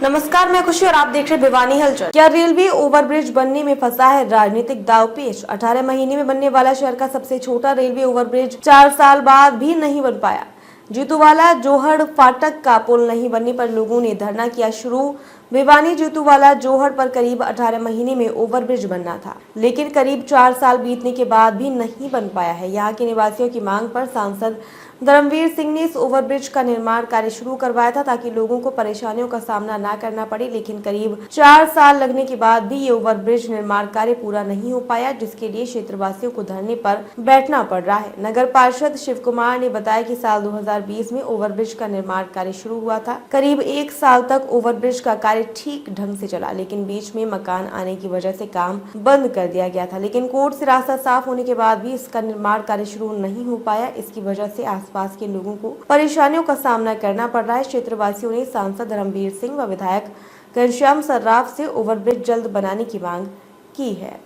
नमस्कार, मैं खुशी और आप देख रहे हैं भिवानी हलचल। क्या रेलवे ओवरब्रिज बनने में फंसा है राजनीतिक दांवपेच? 18 महीने में बनने वाला शहर का सबसे छोटा रेलवे ओवरब्रिज 4 साल बाद भी नहीं बन पाया। जीतूवाला जोहड़ फाटक का पुल नहीं बनने पर लोगों ने धरना किया शुरू। भिवानी जीतूवाला जोहड़ पर करीब 18 महीने में ओवरब्रिज बनना था, लेकिन करीब 4 साल बीतने के बाद भी नहीं बन पाया है। यहाँ के निवासियों की मांग पर सांसद धर्मवीर सिंह ने इस ओवरब्रिज का निर्माण कार्य शुरू करवाया था ताकि लोगों को परेशानियों का सामना न करना पड़े, लेकिन करीब 4 साल लगने के बाद भी ये ओवरब्रिज निर्माण कार्य पूरा नहीं हो पाया, जिसके लिए क्षेत्रवासियों को धरने पर बैठना पड़ रहा है। नगर पार्षद शिव कुमार ने बताया कि साल 2020 में ओवरब्रिज का निर्माण कार्य शुरू हुआ था। करीब 1 साल तक ओवरब्रिज का कार्य ठीक ढंग से चला, लेकिन बीच में मकान आने की वजह से काम बंद कर दिया गया था। लेकिन कोर्ट से रास्ता साफ होने के बाद भी इसका निर्माण कार्य शुरू नहीं हो पाया। इसकी वजह से आसपास के लोगों को परेशानियों का सामना करना पड़ रहा है। क्षेत्रवासियों ने सांसद धर्मवीर सिंह व विधायक घनश्याम सर्राफ से ओवरब्रिज जल्द बनाने की मांग की है।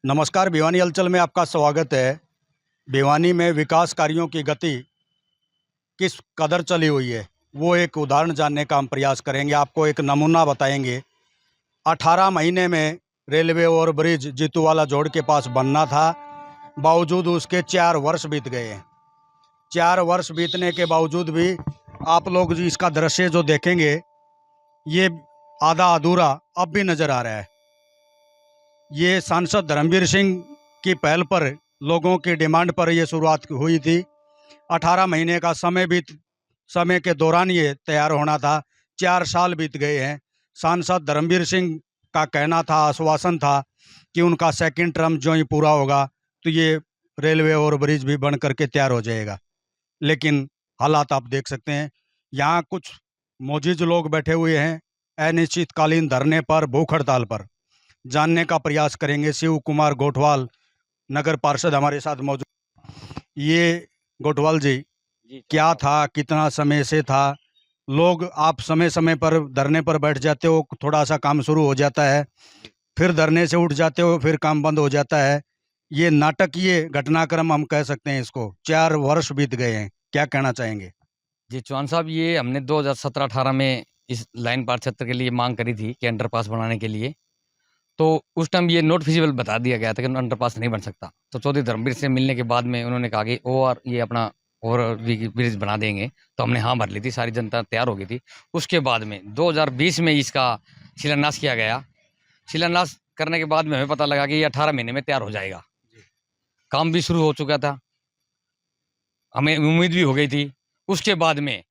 नमस्कार, भिवानी हलचल में आपका स्वागत है। भिवानी में विकास कार्यों की गति किस कदर चली हुई है, वो एक उदाहरण जानने का हम प्रयास करेंगे। आपको एक नमूना बताएंगे। 18 महीने में रेलवे ओवरब्रिज जीतूवाला जोड़ के पास बनना था, बावजूद उसके 4 वर्ष बीत गए हैं। 4 वर्ष बीतने के बावजूद भी आप लोग जो इसका दृश्य जो देखेंगे, ये आधा अधूरा अब भी नज़र आ रहा है। ये सांसद धर्मवीर सिंह की पहल पर, लोगों की डिमांड पर यह शुरुआत हुई थी। 18 महीने का समय के दौरान ये तैयार होना था। 4 साल बीत गए हैं। सांसद धर्मवीर सिंह का कहना था, आश्वासन था कि उनका सेकंड टर्म जो ही पूरा होगा तो ये रेलवे ओवरब्रिज भी बन करके तैयार हो जाएगा। लेकिन हालात आप देख सकते हैं। यहाँ कुछ मोजिज लोग बैठे हुए हैं अनिश्चितकालीन धरने पर, भूख हड़ताल पर। जानने का प्रयास करेंगे। शिव कुमार गोठवाल नगर पार्षद हमारे साथ मौजूद। ये गोठवाल जी, क्या था, कितना समय से था? लोग, आप समय समय पर धरने पर बैठ जाते हो, थोड़ा सा काम शुरू हो जाता है, फिर धरने से उठ जाते हो, फिर काम बंद हो जाता है। ये नाटकीय घटनाक्रम हम कह सकते हैं इसको। 4 वर्ष बीत गए हैं, क्या कहना चाहेंगे? जी चौहान साहब, ये हमने 2017-18 में इस लाइन पार क्षेत्र के लिए मांग करी थी कि अंडरपास बनाने के लिए। तो उस टाइम ये नॉट फिजिबल बता दिया गया था कि अंडरपास नहीं बन सकता। तो चौधरी धर्मवीर से मिलने के बाद में उन्होंने कहा कि ये अपना ओवर ब्रिज बना देंगे। तो हमने हाँ भर ली थी, सारी जनता तैयार हो गई थी। उसके बाद में 2020 में इसका शिलान्यास किया गया। शिलान्यास करने के बाद में हमें पता लगा कि ये 18 महीने में तैयार हो जाएगा। काम भी शुरू हो चुका था, हमें उम्मीद भी हो गई थी। उसके बाद में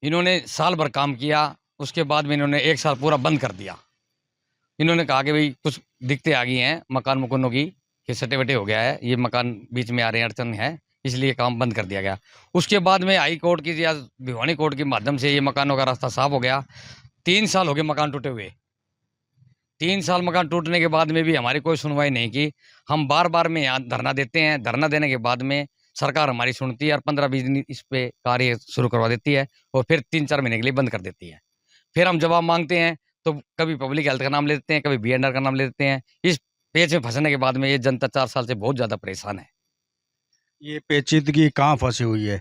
इन्होंने साल भर काम किया। उसके बाद में इन्होंने 1 साल पूरा बंद कर दिया। इन्होंने कहा कि भाई कुछ दिक्कतें आ गई हैं मकानों की, कि सटे-वटे हो गया है, ये मकान बीच में आ रहे हैं, अड़चन है, इसलिए काम बंद कर दिया गया। उसके बाद में हाई कोर्ट की या भिवानी कोर्ट के माध्यम से ये मकानों का रास्ता साफ हो गया। 3 साल हो गए मकान टूटे हुए। 3 साल मकान टूटने के बाद में भी हमारी कोई सुनवाई नहीं की। हम बार-बार में यहाँ धरना देते हैं। धरना देने के बाद में सरकार हमारी सुनती है और 15-20 दिन इस पे कार्य शुरू करवा देती है और फिर 3-4 महीने के लिए बंद कर देती है। फिर हम जवाब मांगते हैं तो कभी पब्लिक हेल्थ का नाम ले देते हैं, कभी बीएनआर का नाम ले देते हैं। इस पेच में फंसने के बाद में ये जनता 4 साल से बहुत ज़्यादा परेशान है। ये पेचीदगी कहाँ फंसी हुई है?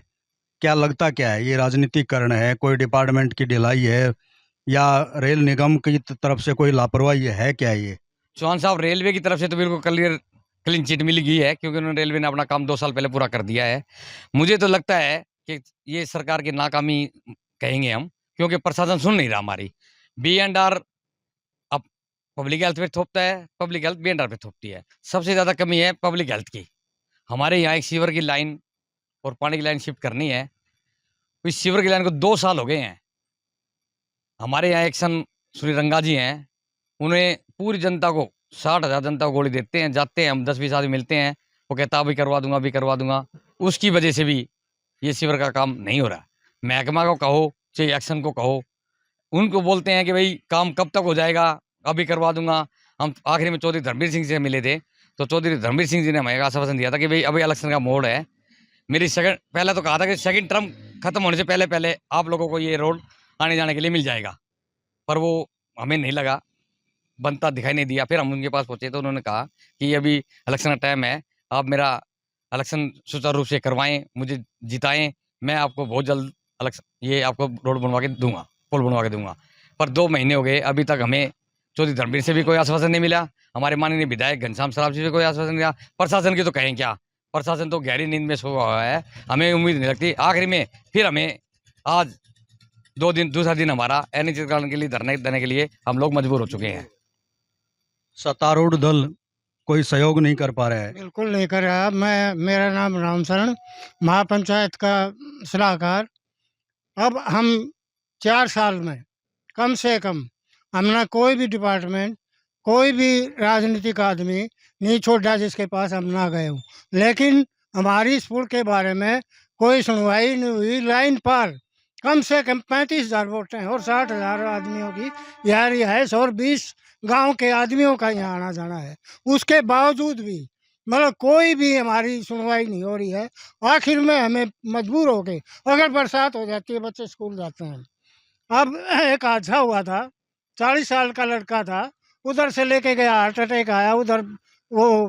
क्या लगता क्या है? ये राजनीतिकरण है, कोई डिपार्टमेंट की ढिलाई है, या रेल निगम की तरफ से कोई लापरवाही है? क्या ये? चौहान साहब, रेलवे की तरफ से तो बिल्कुल क्लीन चिट मिल गई है, क्योंकि उन्होंने रेलवे ने अपना काम 2 साल पहले पूरा कर दिया है। मुझे तो लगता है कि ये सरकार की नाकामी कहेंगे हम, क्योंकि प्रशासन सुन नहीं रहा हमारी। बीएनआर अब पब्लिक हेल्थ पे थोपता है, पब्लिक हेल्थ बीएनआर पे थोपती है। सबसे ज़्यादा कमी है पब्लिक हेल्थ की। हमारे यहाँ एक सीवर की लाइन और पानी की लाइन शिफ्ट करनी है। इस सीवर की लाइन को 2 साल हो गए हैं। हमारे यहाँ एक्शन श्री रंगा जी हैं, उन्हें पूरी जनता को 60,000 जनता को गोली देते हैं। जाते हैं हम 10-20 आदमी मिलते हैं, वो कहता अभी करवा दूंगा, अभी करवा दूंगा। उसकी वजह से भी ये सीवर का काम नहीं हो रहा। महकमा को कहो चाहे एक्शन को कहो, उनको बोलते हैं कि भाई काम कब तक हो जाएगा, अभी करवा दूंगा। हम आखिरी में चौधरी धर्मवीर सिंह से मिले थे, तो चौधरी धर्मवीर सिंह जी ने हमें आश्वासन दिया था कि भाई अभी इलेक्शन का मोड है। पहले तो कहा था कि सेकंड टर्म खत्म होने से पहले पहले आप लोगों को ये रोड आने जाने के लिए मिल जाएगा, पर वो हमें नहीं लगा, बनता दिखाई नहीं दिया। फिर हम उनके पास पहुंचे तो उन्होंने कहा कि अभी इलेक्शन का टाइम है, आप मेरा इलेक्शन सुचारू रूप से करवाएं, मुझे जिताएं, मैं आपको बहुत जल्द ये आपको रोड बनवा के दूंगा, पुल बनवा के दूंगा। पर 2 महीने हो गए, अभी तक हमें चौधरी धर्मवीर से भी कोई आश्वासन नहीं मिला, हमारे माननीय विधायक घनश्याम शराब से भी कोई आश्वासन नहीं मिला। प्रशासन की तो कहें क्या, प्रशासन तो गहरी नींद में सोया हुआ है, हमें उम्मीद नहीं लगती। आखिर में फिर हमें आज दूसरा दिन हमारा अनिश्चितकाल के लिए धरने देने के लिए हम लोग मजबूर हो चुके हैं। सत्तारूढ़ दल कोई सहयोग नहीं कर पा रहा है। बिल्कुल नहीं कर रहा। मेरा नाम रामशरण, महापंचायत का सलाहकार। अब हम 4 साल में कम से कम हमने कोई भी डिपार्टमेंट, कोई भी राजनीतिक आदमी नहीं छोड़ा जिसके पास हम ना गए हों, लेकिन हमारी इस पुल के बारे में कोई सुनवाई नहीं हुई। लाइन पर कम से कम 35,000 वोटें और 60,000 आदमियों की यहाँ रिहाइश और 20 गांव के आदमियों का यहाँ आना जाना है। उसके बावजूद भी मतलब कोई भी हमारी सुनवाई नहीं हो रही है। आखिर में हमें मजबूर हो गए, अगर बरसात हो जाती है बच्चे स्कूल जाते हैं। अब एक हादसा हुआ था, 40 साल का लड़का था, उधर से लेके गया, हार्ट अटैक आया, उधर वो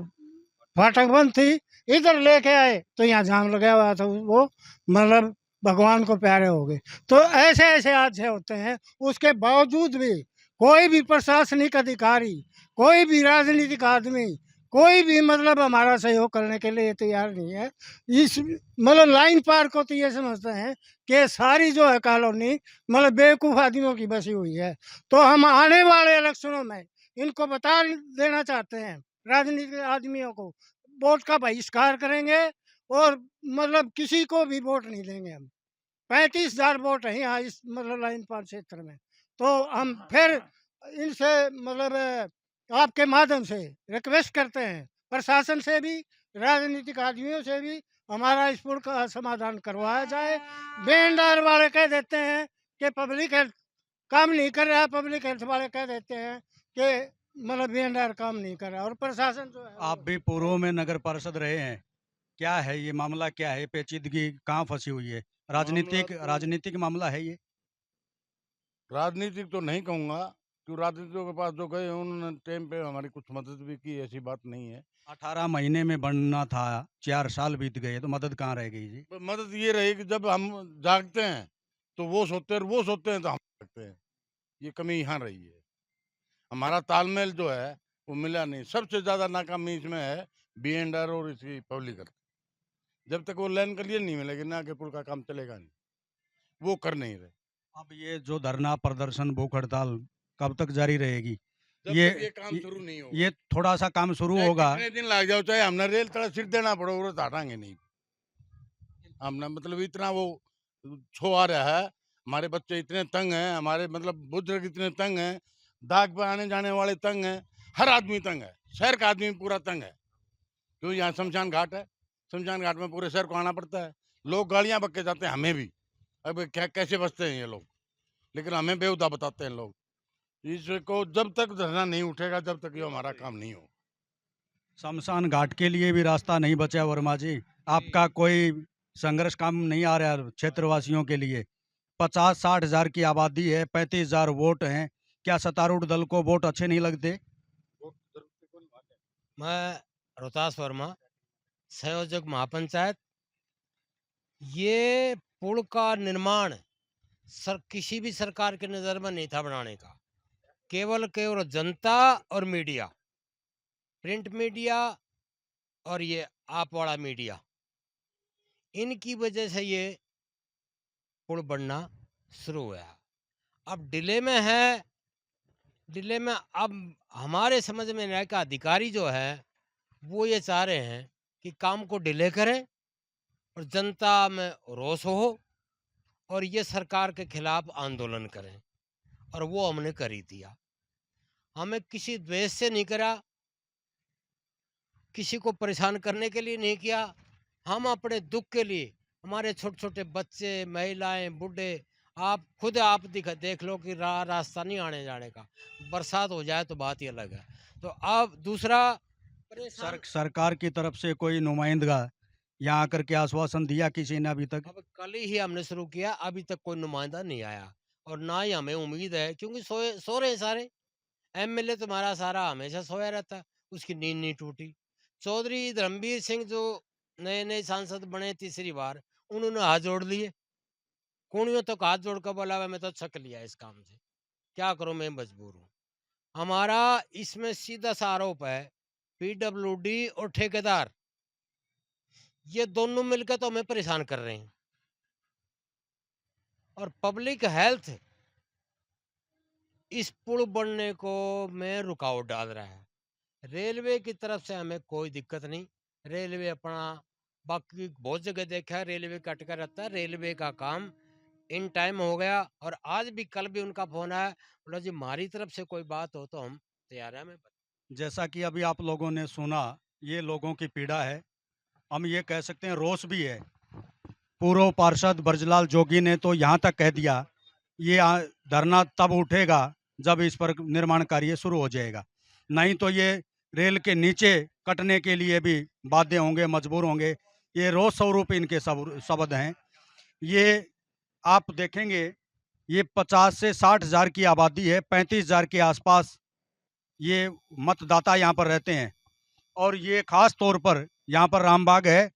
फाटक बंद थी, इधर लेके आए तो यहाँ जाम लगा हुआ था, वो मतलब भगवान को प्यारे हो गए। तो ऐसे ऐसे हादसे होते हैं, उसके बावजूद भी कोई भी प्रशासनिक अधिकारी, कोई भी राजनीतिक आदमी, कोई भी मतलब हमारा सहयोग करने के लिए तैयार नहीं है। इस मतलब लाइन पार को तो ये समझते हैं कि सारी जो है कॉलोनी मतलब बेवकूफ़ आदमियों की बसी हुई है। तो हम आने वाले इलेक्शनों में इनको बता देना चाहते हैं, राजनीतिक आदमियों को, वोट का बहिष्कार करेंगे और मतलब किसी को भी वोट नहीं देंगे हम। 35,000 वोट हैं यहाँ इस मतलब लाइन पार क्षेत्र में। तो हम फिर इनसे मतलब आपके माध्यम से रिक्वेस्ट करते हैं, प्रशासन से भी, राजनीतिक आदमियों से भी, हमारा इस पुल का समाधान करवाया जाए। बेंडार वाले कह देते हैं कि पब्लिक हेल्थ काम नहीं कर रहा है, पब्लिक हेल्थ वाले कह देते हैं कि मतलब बेंडार काम नहीं कर रहा, और प्रशासन जो है आप भी पूर्व में नगर पार्षद रहे हैं, क्या है ये मामला, क्या है पेचीदगी, कहाँ फंसी हुई है? राजनीतिक मामला है ये? राजनीतिक तो नहीं कहूँगा, क्यों राजनीतिकों के पास जो गए उन्होंने टाइम पे हमारी कुछ मदद भी की, ऐसी बात नहीं है। 18 महीने में बनना था, 4 साल बीत गए, तो मदद कहाँ रह गई जी? पर मदद ये रही कि जब हम जागते हैं तो वो सोते हैं, और वो सोते हैं तो हम जागते हैं। ये कमी यहाँ रही है। हमारा तालमेल जो है वो मिला नहीं। सबसे ज़्यादा नाकामी इसमें है बीएनडर और इसकी पब्लिक हेल्थ। जब तक वो लाइन क्लियर नहीं मिलेगी ना के पुल का काम चलेगा नहीं, वो कर नहीं रहे। अब ये जो धरना प्रदर्शन, भूख हड़ताल कब तक जारी रहेगी? जब ये तक ये काम शुरू नहीं होगा, ये थोड़ा सा काम शुरू चाहे होगा, कितने दिन लग जाओ, चाहे हमने रेल तड़ा सिर देना पड़ो, वो तो हटाएंगे नहीं। हमने मतलब इतना वो छो आ रहा है, हमारे बच्चे इतने तंग हैं, हमारे मतलब बुजुर्ग इतने तंग हैं, दाग पे आने जाने वाले तंग हैं, हर आदमी तंग है, शहर का आदमी पूरा तंग है। क्यों यहाँ शमशान घाट है, शमशान घाट में पूरे शहर को आना पड़ता है। लोग गाड़ियाँ बक के जाते हैं, हमें भी। अब क्या कैसे बचते हैं ये लोग, लेकिन हमें बेहुदा बताते हैं लोग। इसको जब तक धरना नहीं उठेगा, जब तक ये हमारा काम नहीं हो। शमशान घाट के लिए भी रास्ता नहीं बचा वर्मा जी। आपका कोई संघर्ष काम नहीं आ रहा है क्षेत्रवासियों के लिए? 50-60 हजार की आबादी है, 35,000 वोट हैं, क्या सत्तारूढ़ दल को वोट अच्छे नहीं लगते? मैं रोहतास वर्मा, संयोजक महापंचायत। ये पुल का निर्माण किसी भी सरकार के नज़र में नहीं था बनाने का। केवल जनता और मीडिया, प्रिंट मीडिया और ये आप वाला मीडिया, इनकी वजह से ये पुल बनना शुरू हुआ। अब डिले में है, डिले में अब हमारे समझ में नहीं आया कि अधिकारी जो है वो ये चाह रहे हैं कि काम को डिले करें और जनता में रोष हो और ये सरकार के खिलाफ आंदोलन करें, और वो हमने कर ही दिया। हमें किसी द्वेष से नहीं करा, किसी को परेशान करने के लिए नहीं किया। हम अपने दुख के लिए, हमारे छोटे छोटे बच्चे, महिलाएं, बूढ़े, आप खुद आप देख लो कि रास्ता नहीं आने जाने का। बरसात हो जाए तो बात ही अलग है। तो अब दूसरा सरकार की तरफ से कोई नुमाइंदगा यहाँ आकर के आश्वासन दिया किसी ने अभी तक? अब कल ही हमने शुरू किया, अभी तक कोई नुमाइंदा नहीं आया और ना ही हमें उम्मीद है, क्योंकि सो रहे हैं सारे। एमएलए तुम्हारा सारा हमेशा सोया रहता है, उसकी नींद नहीं टूटी। चौधरी धर्मवीर सिंह जो नए नए सांसद बने तीसरी बार, उन्होंने हाथ जोड़ लिए, कूणियों तक हाथ जोड़ कर बोला मैं तो छक लिया इस काम से, क्या करूं, मैं मजबूर हूं। हमारा इसमें सीधा सा आरोप है पीडब्ल्यूडी और ठेकेदार, ये दोनों मिलकर तो हमें परेशान कर रहे हैं और पब्लिक हेल्थ इस पुल बनने को में रुकावट डाल रहा है। रेलवे की तरफ से हमें कोई दिक्कत नहीं, रेलवे अपना, बाकी बहुत जगह देखा है रेलवे का अटका रहता है, रेलवे का काम इन टाइम हो गया। और आज भी कल भी उनका फोन आया, बोला जी हमारी तरफ से कोई बात हो तो हम तैयार हैं। जैसा कि अभी आप लोगों ने सुना, ये लोगों की पीड़ा है, हम ये कह सकते हैं रोष भी है। पूर्व पार्षद ब्रजलाल जोगी ने तो यहाँ तक कह दिया ये धरना तब उठेगा जब इस पर निर्माण कार्य शुरू हो जाएगा, नहीं तो ये रेल के नीचे कटने के लिए भी बाध्य होंगे, मजबूर होंगे। ये रोष स्वरूप इनके शब्द हैं। ये आप देखेंगे ये 50 से 60 हज़ार की आबादी है, 35 हज़ार के आसपास ये मतदाता यहाँ पर रहते हैं। और ये खास तौर पर यहाँ पर रामबाग है,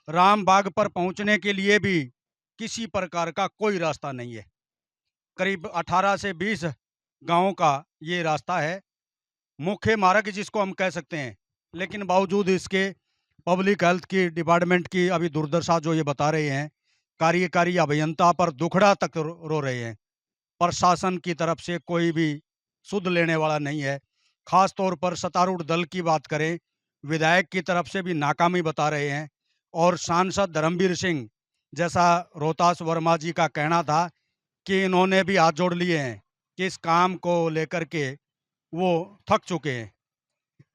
रामबाग पर पहुँचने के लिए भी किसी प्रकार का कोई रास्ता नहीं है। करीब 18 से 20 गांवों का ये रास्ता है, मुख्य मार्ग जिसको हम कह सकते हैं। लेकिन बावजूद इसके पब्लिक हेल्थ की डिपार्टमेंट की अभी दुर्दशा जो ये बता रहे हैं, कार्यकारी अभियंता पर दुखड़ा तक रो रहे हैं। प्रशासन की तरफ से कोई भी सुध लेने वाला नहीं है। खास तौर पर सत्तारूढ़ दल की बात करें, विधायक की तरफ से भी नाकामी बता रहे हैं। और सांसद धर्मवीर सिंह जैसा रोहतास वर्मा जी का कहना था कि इन्होंने भी हाथ जोड़ लिए हैं कि इस काम को लेकर के वो थक चुके हैं।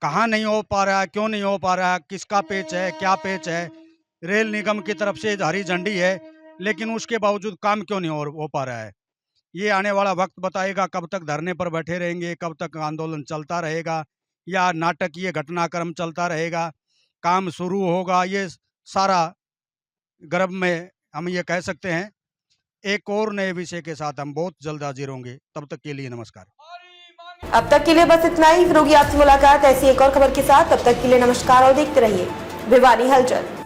कहाँ नहीं हो पा रहा है, क्यों नहीं हो पा रहा है, किसका पेच है, क्या पेच है। रेल निगम की तरफ से हरी झंडी है, लेकिन उसके बावजूद काम क्यों नहीं हो पा रहा है। ये आने वाला वक्त बताएगा कब तक धरने पर बैठे रहेंगे, कब तक आंदोलन चलता रहेगा या नाटकीय घटनाक्रम चलता रहेगा, काम शुरू होगा। ये सारा गर्भ में हम ये कह सकते हैं। एक और नए विषय के साथ हम बहुत जल्द हाजिर होंगे, तब तक के लिए नमस्कार। अब तक के लिए बस इतना ही, फिर होगी आपसे मुलाकात ऐसी एक और खबर के साथ। तब तक के लिए नमस्कार और देखते रहिए भिवानी हलचल।